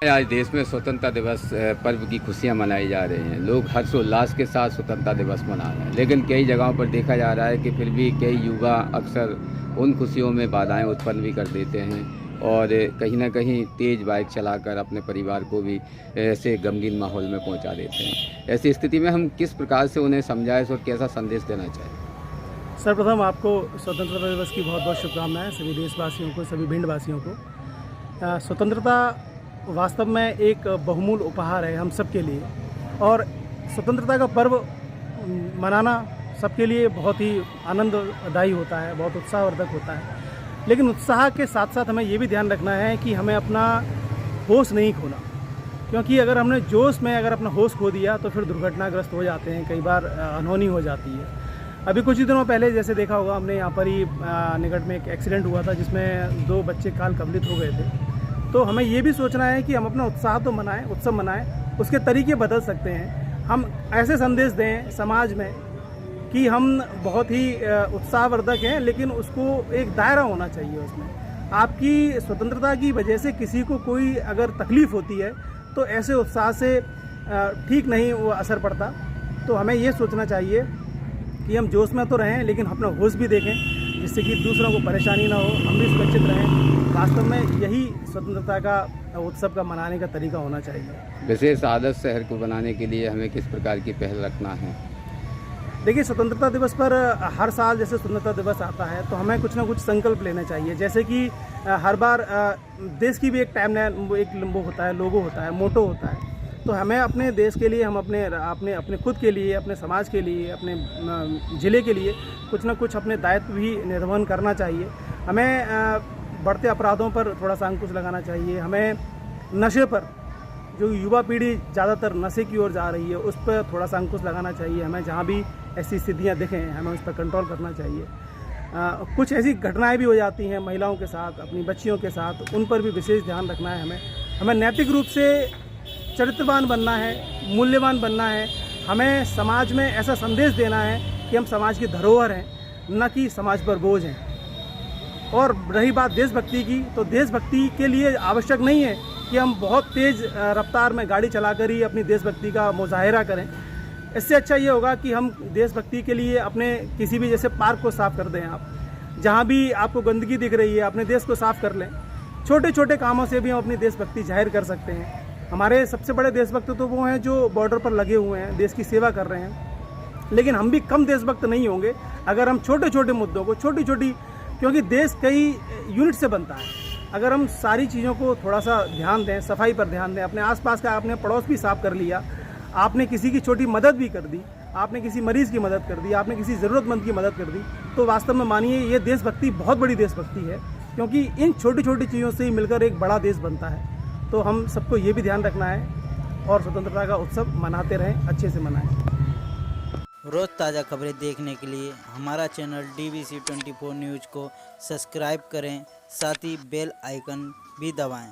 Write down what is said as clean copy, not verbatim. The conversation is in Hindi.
आज देश में स्वतंत्रता दिवस पर्व की खुशियां मनाई जा रही हैं। लोग हर्षोल्लास के साथ स्वतंत्रता दिवस मना रहे हैं, लेकिन कई जगहों पर देखा जा रहा है कि फिर भी कई युवा अक्सर उन खुशियों में बाधाएं उत्पन्न भी कर देते हैं और कहीं ना कहीं तेज़ बाइक चलाकर अपने परिवार को भी ऐसे गमगीन माहौल में पहुंचा देते हैं। ऐसी स्थिति में हम किस प्रकार से उन्हें समझाएं और कैसा संदेश देना चाहिए? सर्वप्रथम आपको स्वतंत्रता दिवस की बहुत बहुत शुभकामनाएं सभी देशवासियों को, सभी भिंडवासियों को। स्वतंत्रता वास्तव में एक बहुमूल्य उपहार है हम सबके लिए, और स्वतंत्रता का पर्व मनाना सबके लिए बहुत ही आनंददायी होता है, बहुत उत्साहवर्धक होता है। लेकिन उत्साह के साथ साथ हमें ये भी ध्यान रखना है कि हमें अपना होश नहीं खोना, क्योंकि अगर हमने जोश में अगर अपना होश खो दिया तो फिर दुर्घटनाग्रस्त हो जाते हैं, कई बार अनहोनी हो जाती है। अभी कुछ ही दिनों पहले जैसे देखा होगा हमने, यहाँ पर ही निकट में एक एक्सीडेंट हुआ था जिसमें 2 बच्चे काल कवलित हो गए थे। तो हमें ये भी सोचना है कि हम अपना उत्साह तो मनाएं, उत्सव मनाएं, उसके तरीके बदल सकते हैं। हम ऐसे संदेश दें समाज में कि हम बहुत ही उत्साहवर्धक हैं, लेकिन उसको एक दायरा होना चाहिए उसमें। आपकी स्वतंत्रता की वजह से किसी को कोई अगर तकलीफ़ होती है तो ऐसे उत्साह से ठीक नहीं वो असर पड़ता। तो हमें ये सोचना चाहिए कि हम जोश में तो रहें, लेकिन अपना होश भी देखें, जिससे कि दूसरों को परेशानी ना हो, हम भी सुरक्षित रहें। वास्तव में यही स्वतंत्रता का उत्सव का मनाने का तरीका होना चाहिए। विशेष आदर्श शहर को बनाने के लिए हमें किस प्रकार की पहल रखना है? देखिए, स्वतंत्रता दिवस पर हर साल जैसे स्वतंत्रता दिवस आता है तो हमें कुछ ना कुछ संकल्प लेना चाहिए। जैसे कि हर बार देश की भी एक एक लिम्बो होता है, लोगो होता है, मोटो होता है। तो हमें अपने देश के लिए, हम अपने खुद के लिए, अपने समाज के लिए, अपने ज़िले के लिए कुछ ना कुछ अपने दायित्व भी निर्वहन करना चाहिए। हमें बढ़ते अपराधों पर थोड़ा सा अंकुश लगाना चाहिए। हमें नशे पर, जो युवा पीढ़ी ज़्यादातर नशे की ओर जा रही है, उस पर थोड़ा सा अंकुश लगाना चाहिए। हमें जहाँ भी ऐसी स्थितियाँ दिखें हमें उस पर कंट्रोल करना चाहिए। कुछ ऐसी घटनाएं भी हो जाती हैं महिलाओं के साथ, अपनी बच्चियों के साथ, उन पर भी विशेष ध्यान रखना है। हमें नैतिक रूप से चरित्रवान बनना है, मूल्यवान बनना है। हमें समाज में ऐसा संदेश देना है कि हम समाज की धरोहर हैं, न कि समाज पर बोझ हैं। और रही बात देशभक्ति की, तो देशभक्ति के लिए आवश्यक नहीं है कि हम बहुत तेज़ रफ्तार में गाड़ी चलाकर ही अपनी देशभक्ति का मुजाहिरा करें। इससे अच्छा ये होगा कि हम देशभक्ति के लिए अपने किसी भी, जैसे पार्क को साफ़ कर दें, आप जहाँ भी आपको गंदगी दिख रही है अपने देश को साफ़ कर लें। छोटे छोटे कामों से भी हम अपनी देशभक्ति जाहिर कर सकते हैं। हमारे सबसे बड़े देशभक्त तो वो हैं जो बॉर्डर पर लगे हुए हैं, देश की सेवा कर रहे हैं। लेकिन हम भी कम देशभक्त नहीं होंगे अगर हम छोटे छोटे मुद्दों को, छोटी छोटी, क्योंकि देश कई यूनिट से बनता है, अगर हम सारी चीज़ों को थोड़ा सा ध्यान दें, सफाई पर ध्यान दें, अपने आसपास का, आपने पड़ोस भी साफ़ कर लिया, आपने किसी की छोटी मदद भी कर दी, आपने किसी मरीज़ की मदद कर दी, आपने किसी ज़रूरतमंद की मदद कर दी, तो वास्तव में मानिए ये देशभक्ति बहुत बड़ी देशभक्ति है। क्योंकि इन छोटी छोटी चीज़ों से ही मिलकर एक बड़ा देश बनता है। तो हम सबको ये भी ध्यान रखना है और स्वतंत्रता का उत्सव मनाते रहें, अच्छे से मनाएं। रोज़ ताज़ा खबरें देखने के लिए हमारा चैनल DBC 24 न्यूज़ को सब्सक्राइब करें, साथ ही बेल आइकन भी दबाएं।